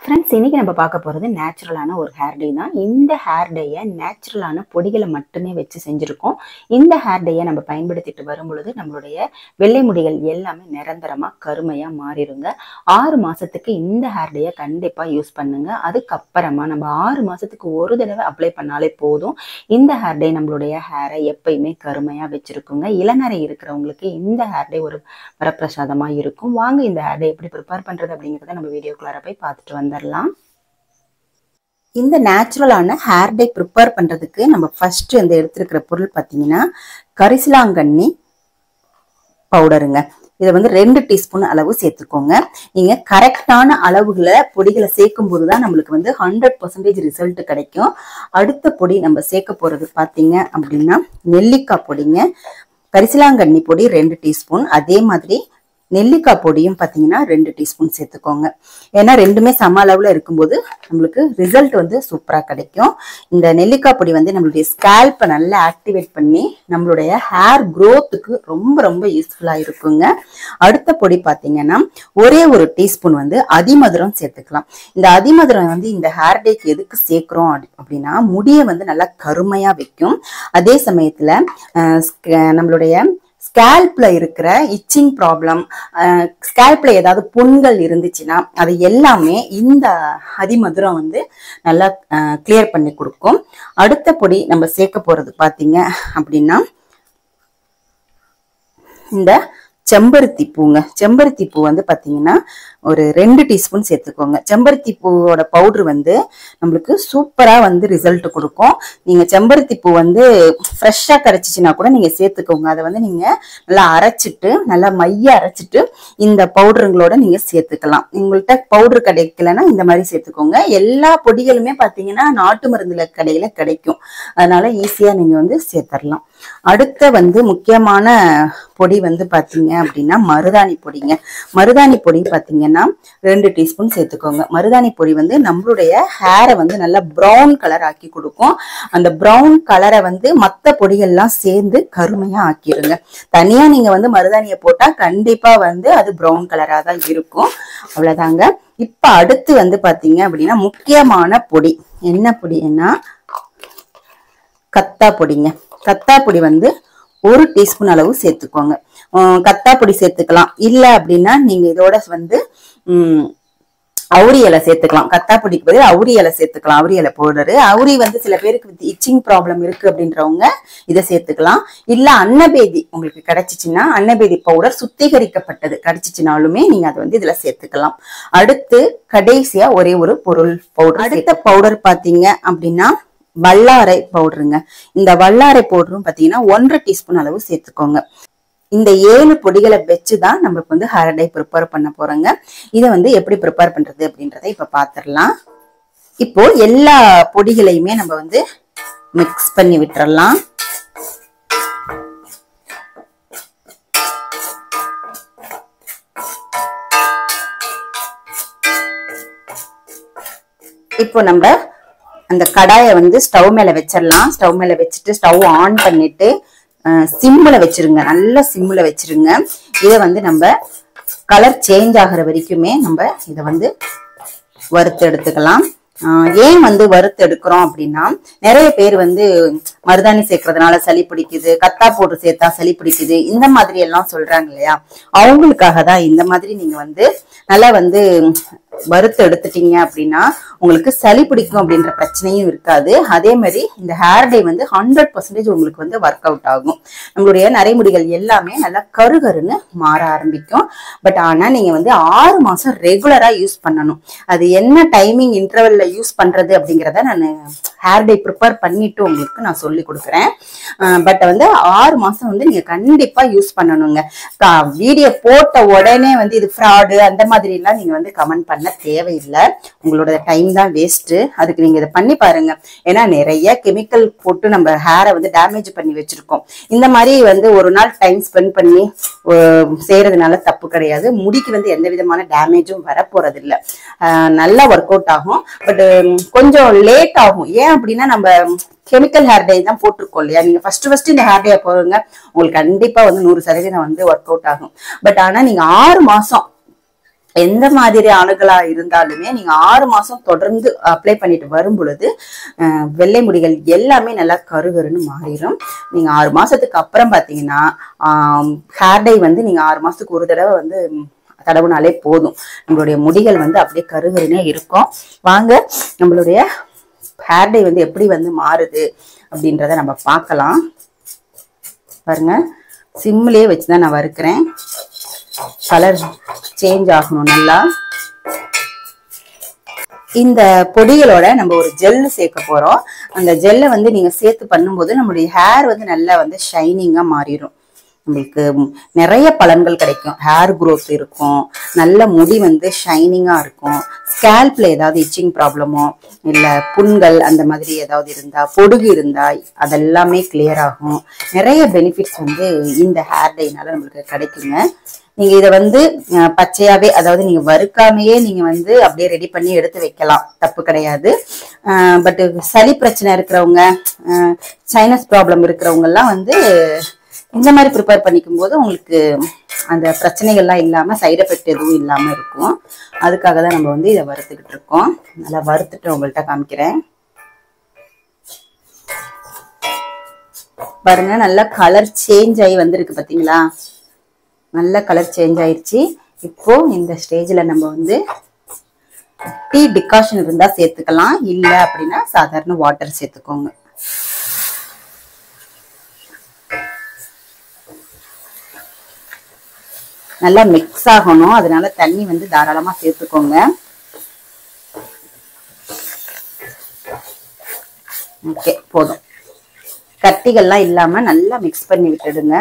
Friends, இன்னைக்கு நம்ம பார்க்க போகிறது நேச்சுரலான ஒரு ஹேர் டே தான். இந்த ஹேர் டேயை நேச்சுரலான பொடிகளை மட்டுமே வச்சு செஞ்சுருக்கோம். இந்த ஹேர் டேயை நம்ம பயன்படுத்திட்டு வரும் பொழுது நம்மளுடைய வெள்ளை முடிகள் எல்லாமே நிரந்தரமாக கருமையாக மாறிடுங்க. 6 மாதத்துக்கு இந்த ஹேர் டேயை கண்டிப்பாக யூஸ் பண்ணுங்க. அதுக்கப்புறமா நம்ம 6 மாதத்துக்கு ஒரு தடவை அப்ளை பண்ணாலே போதும். இந்த ஹேர் டே நம்மளுடைய ஹேரை எப்பயுமே கருமையாக வச்சுருக்குங்க. இளநரை இருக்கிறவங்களுக்கு இந்த ஹேர் டே ஒரு வரப்பிரசாதமாக இருக்கும். வாங்க இந்த ஹேர் டே எப்படி ப்ரிப்பேர் பண்ணுறது அப்படிங்கிறத நம்ம வீடியோக்குள்ளார போய் பார்த்துட்டு வந்துடலாம். இந்த நேச்சுரலான ஹேர் டே ப்ரிப்பேர் பண்றதுக்கு நம்ம ஃபர்ஸ்ட் இந்த எடுத்துருக்கிற பொருள் பார்த்தீங்கன்னா கரிசலாங்கண்ணி பவுடருங்க. இதை வந்து 2 டீஸ்பூன் அளவு சேர்த்துக்கோங்க. நீங்க கரெக்டான அளவுகளை பொடிகளை சேர்க்கும் போதுதான் நம்மளுக்கு வந்து 100% ரிசல்ட் கிடைக்கும். அடுத்த பொடி நம்ம சேர்க்க போறது பார்த்தீங்க அப்படின்னா நெல்லிக்காய் பொடிங்க. கரிசலாங்கண்ணி பொடி 2 டீஸ்பூன், அதே மாதிரி நெல்லிக்காய் பொடியும் பார்த்தீங்கன்னா 2 டீஸ்பூன் சேர்த்துக்கோங்க. ஏன்னா ரெண்டுமே சம அளவில் இருக்கும்போது நம்மளுக்கு ரிசல்ட் வந்து சூப்பராக கிடைக்கும். இந்த நெல்லிக்காய் பொடி வந்து நம்மளுடைய ஸ்கேல்ப்பை நல்லா ஆக்டிவேட் பண்ணி நம்மளுடைய ஹேர் க்ரோத்துக்கு ரொம்ப ரொம்ப யூஸ்ஃபுல்லாக இருக்குங்க. அடுத்த பொடி பார்த்தீங்கன்னா ஒரே ஒரு டீஸ்பூன் வந்து அதிமதுரம் சேர்த்துக்கலாம். இந்த அதிமதுரம் வந்து இந்த ஹேர் டேக்கு எதுக்கு சேர்க்குறோம் அப்படின்னா முடியை வந்து நல்லா கருமையாக வைக்கும். அதே சமயத்தில் நம்மளுடைய ஸ்கேல்ப்ல இருக்கிற இச்சிங் ப்ராப்ளம், ஸ்கேல்ப்ல ஏதாவது புண்கள் இருந்துச்சுன்னா அது எல்லாமே இந்த அதிமதுரம் வந்து நல்லா கிளியர் பண்ணி கொடுக்கும். அடுத்த பொடி நம்ம சேர்க்க போறது பாத்தீங்க அப்படின்னா இந்த செம்பருத்தி பூங்க. செம்பருத்தி பூ வந்து பாத்தீங்கன்னா ஒரு 2 டீஸ்பூன் சேர்த்துக்கோங்க. செம்பருத்தி பூவோட பவுடர் வந்து நம்மளுக்கு சூப்பரா வந்து ரிசல்ட் கொடுக்கும். நீங்க செம்பருத்தி பூ வந்து ஃப்ரெஷ்ஷா கிடைச்சிச்சுன்னா கூட நீங்க சேர்த்துக்கோங்க. அதை வந்து நீங்க நல்லா அரைச்சிட்டு நல்லா மைய அரைச்சிட்டு இந்த பவுடருங்களோட நீங்க சேர்த்துக்கலாம். உங்கள்கிட்ட பவுடர் கிடைக்கலன்னா இந்த மாதிரி சேர்த்துக்கோங்க. எல்லா பொடிகளுமே பாத்தீங்கன்னா நாட்டு மருந்துல கடையில கிடைக்கும். அதனால ஈஸியா நீங்க வந்து சேர்த்துடலாம். அடுத்த வந்து முக்கியமான பொடி வந்து பாத்தீங்க அப்படின்னா மருதாணி பொடிங்க. மருதாணி பொடி பாத்தீங்கன்னா 2 டீஸ்பூன் சேர்த்துக்கோங்க. மருதாணி பொடி வந்து நம்மளுடைய ஹேரை வந்து நல்லா ப்ரௌன் கலர் ஆக்கி கொடுக்கும். அந்த ப்ரௌன் கலரை வந்து மற்ற பொடிகள்லாம் சேர்ந்து கருமையா ஆக்கிடுங்க. தனியா நீங்க வந்து மருதாணியை போட்டா கண்டிப்பா வந்து அது ப்ரௌன் கலரா தான் இருக்கும். அவ்வளவுதாங்க. இப்ப அடுத்து வந்து பாத்தீங்க அப்படின்னா முக்கியமான பொடி என்ன பொடின்னா கத்தா பொடிங்க. கத்தா பொடி வந்து 1 டீஸ்பூன் அளவு சேர்த்துக்கோங்க. கத்தா பொடி சேர்த்துக்கலாம். இல்ல அப்படின்னா நீங்க இதோட வந்து அவுரி இலை சேர்த்துக்கலாம். கத்தா பொடிக்கு பதில் அவுரி இலை சேர்த்துக்கலாம். அவுரி இலை பவுடரு. அவுரி வந்து சில பேருக்கு இச்சிங் ப்ராப்ளம் இருக்கு அப்படின்றவங்க இதை சேர்த்துக்கலாம். இல்ல அன்னபேதி உங்களுக்கு கிடைச்சிச்சுன்னா அன்னபேதி பவுடர் சுத்திகரிக்கப்பட்டது கிடைச்சிச்சுனாலுமே நீங்க அதை வந்து இதுல சேர்த்துக்கலாம். அடுத்து கடைசியா ஒரே ஒரு பவுடர். அடுத்த பவுடர் பாத்தீங்க அப்படின்னா வல்லாரை பவுடருங்க. இந்த வல்லாரை பவுடரும் பாத்தீங்கன்னா 1 டீஸ்பூன் அளவு சேர்த்துக்கோங்க. இந்த 7 பொடிகளை வச்சுதான் நம்ம வந்து ஹேர் டை ப்ரிப்பேர் பண்ண போறோங்க. இதை வந்து எப்படி ப்ரிப்பேர் பண்றது அப்படின்றத இப்ப பாத்திரலாம். இப்போ எல்லா பொடிகளையுமே நம்ம வந்து மிக்ஸ் பண்ணி விட்டுறலாம். இப்போ நம்ம அந்த கடாயை வந்து ஸ்டவ் மேல வச்சிடலாம். ஸ்டவ் மேல வச்சுட்டு ஸ்டவ் ஆன் பண்ணிட்டு சிம்ல வச்சிருங்க. நல்லா சிம்ல வச்சிருங்க. இதை வந்து நம்ம கலர் சேஞ்ச் ஆகிற வரைக்குமே நம்ம இதை வந்து வறுத்து எடுத்துக்கலாம். ஏன் வந்து வறுத்து எடுக்கிறோம் அப்படின்னா நிறைய பேர் வந்து மருதாணி சேர்க்கறதுனால சளி பிடிக்குது, கத்தா போட்டு சேர்த்தா சளி பிடிக்குது, இந்த மாதிரி எல்லாம் சொல்றாங்க இல்லையா. அவங்களுக்காக தான் இந்த மாதிரி நீங்க வந்து நல்லா வந்து வறுத்து எடுத்துட்டீங்க அப்படின்னா உங்களுக்கு சளி பிடிக்கும் அப்படின்ற பிரச்சனையும் இருக்காது. அதே மாதிரி இந்த ஹேர் டை வந்து 100% உங்களுக்கு வந்து ஒர்க் அவுட் ஆகும். நம்மளுடைய நரைமுடிகள் எல்லாமே நல்லா கருகருன்னு மாற ஆரம்பிக்கும். பட் ஆனா நீங்க வந்து 6 மாசம் ரெகுலரா யூஸ் பண்ணணும். அது என்ன டைமிங் இன்டர்வல்ல யூஸ் பண்றது அப்படிங்கிறத நான் ஹேர் டை ப்ரிப்பேர் பண்ணிட்டு உங்களுக்கு நான் சொல்லி கொடுக்குறேன். பட் வந்து 6 மாசம் வந்து நீங்க கண்டிப்பா யூஸ் பண்ணணுங்க. வீடியோ போட்ட உடனே வந்து இது ஃப்ராடு அந்த மாதிரி எல்லாம் நீங்க வந்து கமெண்ட் பண்ண தேவையில்லை. உங்களோட டைம் தான் வேஸ்ட். அதுக்கு நீங்க இதை பண்ணி பாருங்க. ஏன்னா நிறைய கெமிக்கல் போட்டு நம்ம ஹேரை வந்து டேமேஜ் பண்ணி வச்சிருக்கோம். இந்த மாதிரி வந்து ஒரு நாள் டைம் ஸ்பெண்ட் பண்ணி செய்யறதுனால தப்பு கிடையாது. முடிக்கு வந்து எந்த விதமான டேமேஜும் வரப்போறது இல்லை. நல்லா ஒர்க் அவுட் ஆகும். பட் கொஞ்சம் லேட் ஆகும். ஏன் அப்படின்னா நம்ம கெமிக்கல் ஹேர் டை தான் போட்டிருக்கோம் இல்லையா. நீங்க ஃபர்ஸ்ட் இந்த ஹேர் டே போடுங்க, உங்களுக்கு கண்டிப்பா வந்து 100% வந்து ஒர்க் அவுட் ஆகும். பட் ஆனா நீங்க 6 மாசம் எந்த மாதிரி ஆணுகளா இருந்தாலுமே நீங்க 6 மாசம் தொடர்ந்து அப்ளை பண்ணிட்டு வரும் பொழுது வெள்ளை முடிகள் எல்லாமே நல்லா கருகருன்னு மாறிடும். நீங்க 6 மாசத்துக்கு அப்புறம் பாத்தீங்கன்னா ஹேர் டை வந்து நீங்க 6 மாசத்துக்கு ஒரு தடவை வந்து தடவுனாலே போதும். நம்மளுடைய முடிகள் வந்து அப்படியே கருகருன்னே இருக்கும். வாங்க நம்மளுடைய ஹேர் டை வந்து எப்படி வந்து மாறுது அப்படின்றத நம்ம பார்க்கலாம். பாருங்க, சிம்லயே வச்சுதான் நான் வறுக்கிறேன். கலர் சேஞ்ச் ஆகணும் நல்லா. இந்த பொடிகளோட நம்ம ஒரு ஜெல் சேர்க்க போறோம். அந்த ஜெல்லை வந்து நீங்க சேர்த்து பண்ணும்போது நம்மளுடைய ஹேர் வந்து நல்லா வந்து ஷைனிங்கா மாறிடும். உங்களுக்கு நிறைய பலன்கள் கிடைக்கும். ஹேர் க்ரோத் இருக்கும், நல்ல முடி வந்து ஷைனிங்கா இருக்கும். ஸ்கேல்ப்ல ஏதாவது இச்சிங் ப்ராப்ளமோ இல்ல புண்கள் அந்த மாதிரி ஏதாவது இருந்தா, பொடுகு இருந்தா அதெல்லாமே கிளியர் ஆகும். நிறைய பெனிஃபிட்ஸ் வந்து இந்த ஹேர் டைனால நம்மளுக்கு கிடைக்குங்க. நீங்க இதை வந்து பச்சையாவே, அதாவது நீங்க வறுக்காமையே நீங்க வந்து அப்படியே ரெடி பண்ணி எடுத்து வைக்கலாம், தப்பு கிடையாது. பட் சளி பிரச்சனை இருக்கிறவங்க, சைனஸ் ப்ராப்ளம் இருக்கிறவங்க எல்லாம் வந்து இந்த மாதிரி ப்ரிப்பேர் பண்ணிக்கும் போது உங்களுக்கு அந்த பிரச்சனைகள்லாம் இல்லாம, சைடு எஃபெக்ட் எதுவும் இல்லாம இருக்கும். அதுக்காக தான் நம்ம வந்து இதை வறுத்துக்கிட்டு இருக்கோம். நல்லா வறுத்துட்டு உங்கள்கிட்ட காமிக்கிறேன். பாருங்க, நல்லா கலர் சேஞ்ச் ஆகி வந்திருக்கு பாத்தீங்களா? நல்ல கலர் சேஞ்ச் ஆயிடுச்சு. இப்போ இந்த ஸ்டேஜ்ல நம்ம வந்து டீ டிகாஷன் இருந்தா சேர்த்துக்கலாம், இல்ல அப்படின்னா சாதாரண வாட்டர் சேர்த்துக்கோங்க. நல்லா மிக்ஸ் ஆகணும், அதனால தண்ணி வந்து தாராளமா சேர்த்துக்கோங்க. ஓகே, போதும். கட்டிகள்லாம் இல்லாம நல்லா மிக்ஸ் பண்ணி விட்டுடுங்க.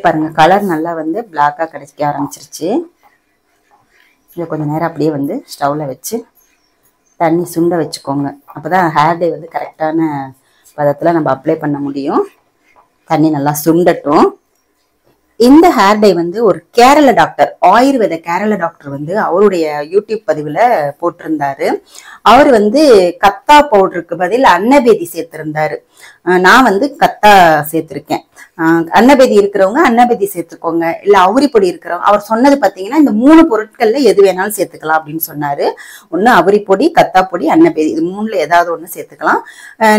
பாருங்க, கலர் நல்லா வந்து பிளாக்கா கிடைக்க ஆரம்பிச்சிருச்சு. இதை கொஞ்ச நேரம் அப்படியே வந்து ஸ்டவ்ல வச்சு தண்ணி சுண்ட வச்சுக்கோங்க. அப்பதான் ஹேர் டை வந்து கரெக்டான பதத்துல நம்ம அப்ளை பண்ண முடியும். தண்ணி நல்லா சுண்டட்டும். இந்த ஹேர் டை வந்து ஒரு கேரள டாக்டர், ஆயுர்வேத கேரள டாக்டர் வந்து அவருடைய யூடியூப் பதிவுல போட்டிருந்தாரு. அவர் வந்து கத்தா பவுடருக்கு பதில் அன்னபேதி சேர்த்திருந்தாரு. நான் வந்து கத்தா சேர்த்திருக்கேன். அன்னபேதி இருக்கிறவங்க அன்னபேதி சேர்த்துக்கோங்க, இல்ல அவுரி பொடி இருக்கிறவங்க, அவர் சொன்னது பாத்தீங்கன்னா இந்த 3 பொருட்கள்ல எது வேணாலும் சேர்த்துக்கலாம் அப்படின்னு சொன்னாரு. ஒண்ணு அவுரி பொடி, கத்தா பொடி, அன்னபேதி, இது 3ல ஏதாவது ஒண்ணு சேர்த்துக்கலாம்.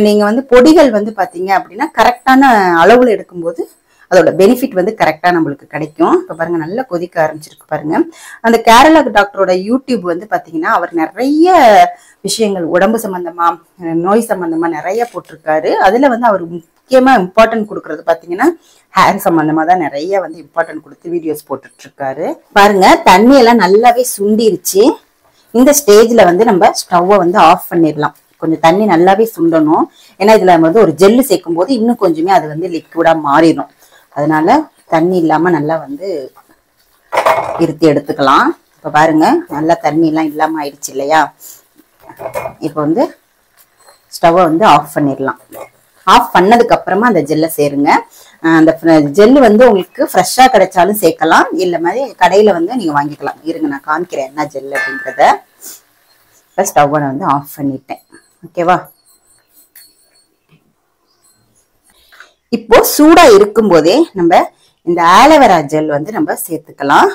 நீங்க வந்து பொடிகள் வந்து பாத்தீங்க அப்படின்னா கரெக்டான அளவுல எடுக்கும்போது அதோட பெனிஃபிட் வந்து கரெக்டா நம்மளுக்கு கிடைக்கும். இப்ப பாருங்க, நல்லா கொதிக்க ஆரம்பிச்சிருக்கு பாருங்க. அந்த கேரளா டாக்டரோட யூடியூப் வந்து பாத்தீங்கன்னா அவர் நிறைய விஷயங்கள் உடம்பு சம்பந்தமா, நோய் சம்பந்தமா நிறைய போட்டிருக்காரு. அதுல வந்து அவர் முக்கியமா இம்பார்ட்டன்ட் கொடுக்கறது பாத்தீங்கன்னா ஹேர் சம்பந்தமா தான் நிறைய வந்து இம்பார்ட்டன்ட் கொடுத்து வீடியோஸ் போட்டுட்டு இருக்காரு. பாருங்க, தண்ணி எல்லாம் நல்லாவே சுண்டிருச்சு. இந்த ஸ்டேஜ்ல வந்து நம்ம ஸ்டவ்வை வந்து ஆஃப் பண்ணிடலாம். கொஞ்சம் தண்ணி நல்லாவே சுண்டணும். ஏன்னா இதுல வந்து ஒரு ஜெல்லு சேர்க்கும் போது இன்னும் கொஞ்சமே அது வந்து லிக்விடா மாறிடும். அதனால தண்ணி இல்லாம நல்லா வந்து இருத்தி எடுத்துக்கலாம். இப்ப பாருங்க, நல்லா தண்ணி எல்லாம் இல்லாம ஆயிடுச்சு இல்லையா? இப்ப வந்து ஸ்டவ்வை வந்து ஆஃப் பண்ணிடலாம். ஆஃப் பண்ணதுக்கு அப்புறமா அந்த ஜெல்லை சேருங்க. அந்த ஜெல்லு வந்து உங்களுக்கு ஃப்ரெஷ்ஷா கிடைச்சாலும் சேர்க்கலாம், இல்ல மாதிரி கடையில வந்து நீங்க வாங்கிக்கலாம். இருங்க, நான் காமிக்கிறேன் என்ன ஜெல் அப்படின்றத. இப்ப ஸ்டவ்வை வந்து ஆஃப் பண்ணிட்டேன். ஓகேவா? இப்போ சூடா இருக்கும் போதே நம்ம இந்த ஆலோவேரா ஜெல் வந்து நம்ம சேர்த்துக்கலாம்.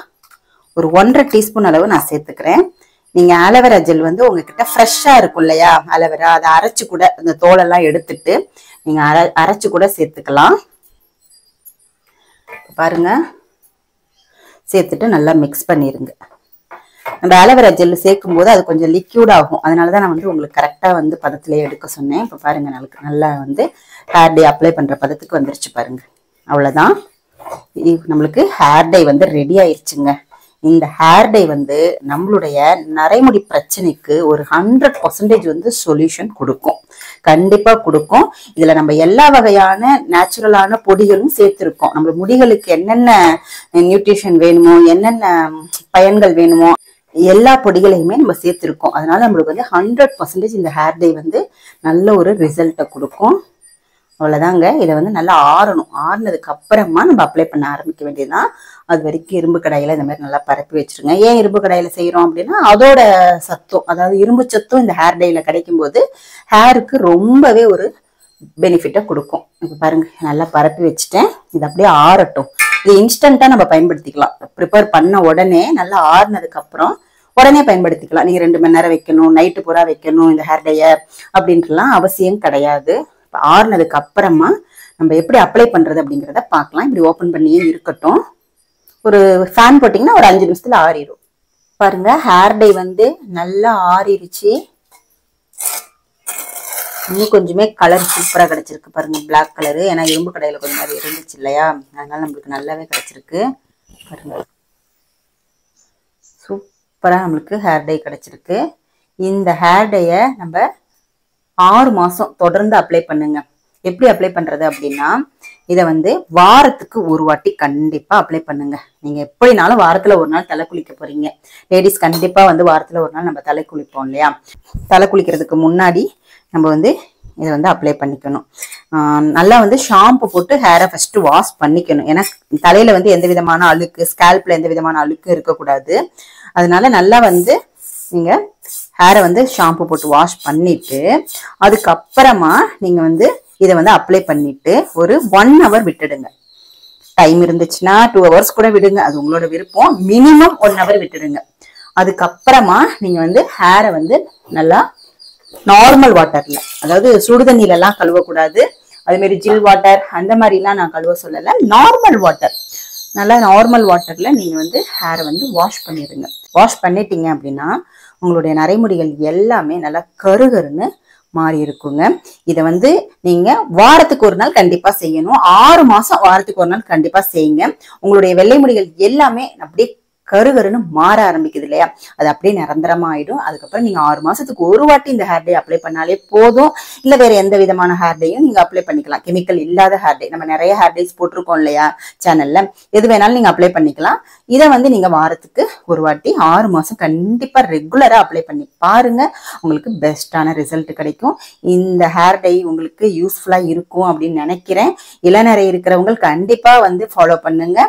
ஒரு 1.5 டீஸ்பூன் அளவு நான் சேர்த்துக்கிறேன். நீங்க ஆலோவேரா ஜெல் வந்து உங்ககிட்ட ஃப்ரெஷ்ஷா இருக்கும் இல்லையா, ஆலோவேரா, அதை அரைச்சு கூட அந்த தோலெல்லாம் எடுத்துட்டு நீங்க அரைச்சு கூட சேர்த்துக்கலாம். பாருங்க, சேர்த்துட்டு நல்லா மிக்ஸ் பண்ணிருங்க. நம்ம ஆலோவேரா ஜெல் சேர்க்கும் போது அது கொஞ்சம் லிக்யூட் ஆகும். அதனாலதான் நான் வந்து உங்களுக்கு கரெக்டா வந்து பதத்திலேயே எடுக்க சொன்னேன். இப்ப பாருங்க, நல்லா வந்து ஹேர் டை அப்ளை பண்ற பதத்துக்கு வந்துருச்சு பாருங்க. அவ்வளவுதான், நம்மளுக்கு ஹேர் டை வந்து ரெடி ஆயிடுச்சுங்க. இந்த ஹேர் டை வந்து நம்மளுடைய நரைமுடி பிரச்சனைக்கு ஒரு 100% வந்து சொல்யூஷன் கொடுக்கும், கண்டிப்பா கொடுக்கும். இதுல நம்ம எல்லா வகையான நேச்சுரலான பொடிகளும் சேர்த்திருக்கோம். நம்ம முடிகளுக்கு என்னென்ன நியூட்ரிஷன் வேணுமோ, என்னென்ன பயன்கள் வேணுமோ எல்லா பொடிகளையுமே நம்ம சேர்த்திருக்கோம். அதனால நம்மளுக்கு வந்து 100% இந்த ஹேர் டை வந்து நல்ல ஒரு ரிசல்ட்டை கொடுக்கும். அவ்வளவுதாங்க. இதை வந்து நல்லா ஆறணும். ஆறுனதுக்கு அப்புறமா நம்ம அப்ளை பண்ண ஆரம்பிக்க வேண்டியதுதான். அது வரைக்கும் இரும்பு கடாயில இந்த மாதிரி நல்லா பரப்பி வச்சிருங்க. ஏன் இரும்பு கடாயில செய்யறோம் அப்படின்னா அதோட சத்தும், அதாவது இரும்பு சத்தும் இந்த ஹேர் டைல கிடைக்கும் போது ஹேருக்கு ரொம்பவே ஒரு பெனிஃபிட்டை கொடுக்கும். இப்ப பாருங்க நல்லா பரப்பி வச்சுட்டேன். இது அப்படியே ஆறட்டும். இது இன்ஸ்டன்டா நம்ம பயன்படுத்திக்கலாம். ப்ரிப்பேர் பண்ண உடனே நல்லா ஆறுனதுக்கு அப்புறம் உடனே பயன்படுத்திக்கலாம். நீங்க 2 மணி நேரம் வைக்கணும், நைட்டு பூரா வைக்கணும் இந்த ஹேர் டைய அப்படின்ட்டுலாம் அவசியம் கிடையாது. ஆறுனதுக்கு அப்புறமா நம்ம எப்படி அப்ளை பண்றது அப்படிங்கிறத பார்க்கலாம். இப்படி ஓபன் பண்ணியே இருக்கட்டும். ஒரு ஃபேன் போட்டிங்கன்னா ஒரு 5 நிமிஷத்துல ஆறிடும். பாருங்க ஹேர் டை வந்து நல்லா ஆறிடுச்சு. இன்னும் கொஞ்சமே கலர் சூப்பரா கிடைச்சிருக்கு பாருங்க, பிளாக் கலரு. ஏன்னா இரும்பு கடையில கொஞ்சம் மாதிரி இருந்துச்சு இல்லையா, அதனால நம்மளுக்கு நல்லாவே கிடைச்சிருக்கு. பாருங்க சூப்பரா நம்மளுக்கு ஹேர் டை கிடைச்சிருக்கு. இந்த ஹேர் டைய நம்ம 6 மாசம் தொடர்ந்து அப்ளை பண்ணுங்க. எப்படி அப்ளை பண்றது அப்படின்னா இதை வந்து வாரத்துக்கு ஒரு வாட்டி கண்டிப்பா அப்ளை பண்ணுங்க. நீங்க எப்படினாலும் வாரத்துல ஒரு நாள் தலை குளிக்க போறீங்க. லேடிஸ் கண்டிப்பா வந்து வாரத்துல ஒரு நாள் நம்ம தலை குளிப்போம் இல்லையா, தலை குளிக்கிறதுக்கு முன்னாடி நம்ம வந்து இதை வந்து அப்ளை பண்ணிக்கணும். நல்லா வந்து ஷாம்பு போட்டு ஹேரை ஃபர்ஸ்ட் வாஷ் பண்ணிக்கணும். ஏன்னா தலையில வந்து எந்த விதமான அழுக்கு, ஸ்கேல்ப்ல எந்த விதமான அழுக்கு இருக்கக்கூடாது. அதனால நல்லா வந்து நீங்க ஹேரை வந்து ஷாம்பு போட்டு வாஷ் பண்ணிட்டு அதுக்கப்புறமா நீங்க வந்து இதை வந்து அப்ளை பண்ணிட்டு ஒரு 1 hour விட்டுடுங்க. டைம் இருந்துச்சுன்னா 2 hours கூட விடுங்க, அது உங்களோட விருப்பம். மினிமம் 1 hour விட்டுடுங்க. அதுக்கப்புறமா நீங்க வந்து ஹேரை வந்து நல்லா நார்மல் வாட்டர்ல, அதாவது சுடு தண்ணியில எல்லாம் கழுவக்கூடாது. அதே மாதிரி ஜில் வாட்டர் அந்த மாதிரி எல்லாம் நான் கழுவ சொல்லல. நார்மல் வாட்டர், நல்லா நார்மல் வாட்டர்ல நீங்க வந்து ஹேரை வந்து வாஷ் பண்ணிடுங்க. வாஷ் பண்ணிட்டீங்க அப்படின்னா உங்களுடைய நரைமுடிகள் எல்லாமே நல்லா கருகருன்னு மாறி இருக்குங்க. இதை வந்து நீங்க வாரத்துக்கு ஒரு நாள் கண்டிப்பா செய்யணும். 6 மாசம் வாரத்துக்கு ஒரு நாள் கண்டிப்பா செய்யுங்க. உங்களுடைய வெள்ளை முடிகள் எல்லாமே அப்படியே கருகருன்னு மாற ஆரம்பிக்குது இல்லையா, அது அப்படியே நிரந்தரமா ஆயிடும். அதுக்கப்புறம் நீங்க 6 மாசத்துக்கு ஒரு வாட்டி இந்த ஹேர் டே அப்ளை பண்ணாலே போதும். இல்ல வேற எந்த விதமான ஹேர் டேயும் நீங்க அப்ளை பண்ணிக்கலாம். கெமிக்கல் இல்லாத ஹேர் டே நம்ம நிறைய ஹேர் டேஸ் போட்டிருக்கோம் இல்லையா சேனல்ல, எது வேணாலும் நீங்க அப்ளை பண்ணிக்கலாம். இதை வந்து நீங்க வாரத்துக்கு ஒரு வாட்டி 6 மாசம் கண்டிப்பா ரெகுலரா அப்ளை பண்ணி பாருங்க. உங்களுக்கு பெஸ்டான ரிசல்ட் கிடைக்கும். இந்த ஹேர் டை உங்களுக்கு யூஸ்ஃபுல்லா இருக்கும் அப்படின்னு நினைக்கிறேன். இளநரை இருக்கிறவங்க கண்டிப்பா வந்து ஃபாலோ பண்ணுங்க.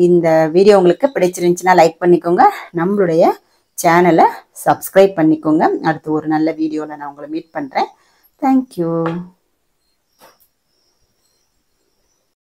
இந்த வீடியோ உங்களுக்கு பிடிச்சிருந்துச்சுன்னா லைக் பண்ணிக்கோங்க. நம்மளுடைய சேனலை சப்ஸ்கிரைப் பண்ணிக்கோங்க. அடுத்து ஒரு நல்ல வீடியோல நான் உங்களை மீட் பண்றேன். தேங்க்யூ.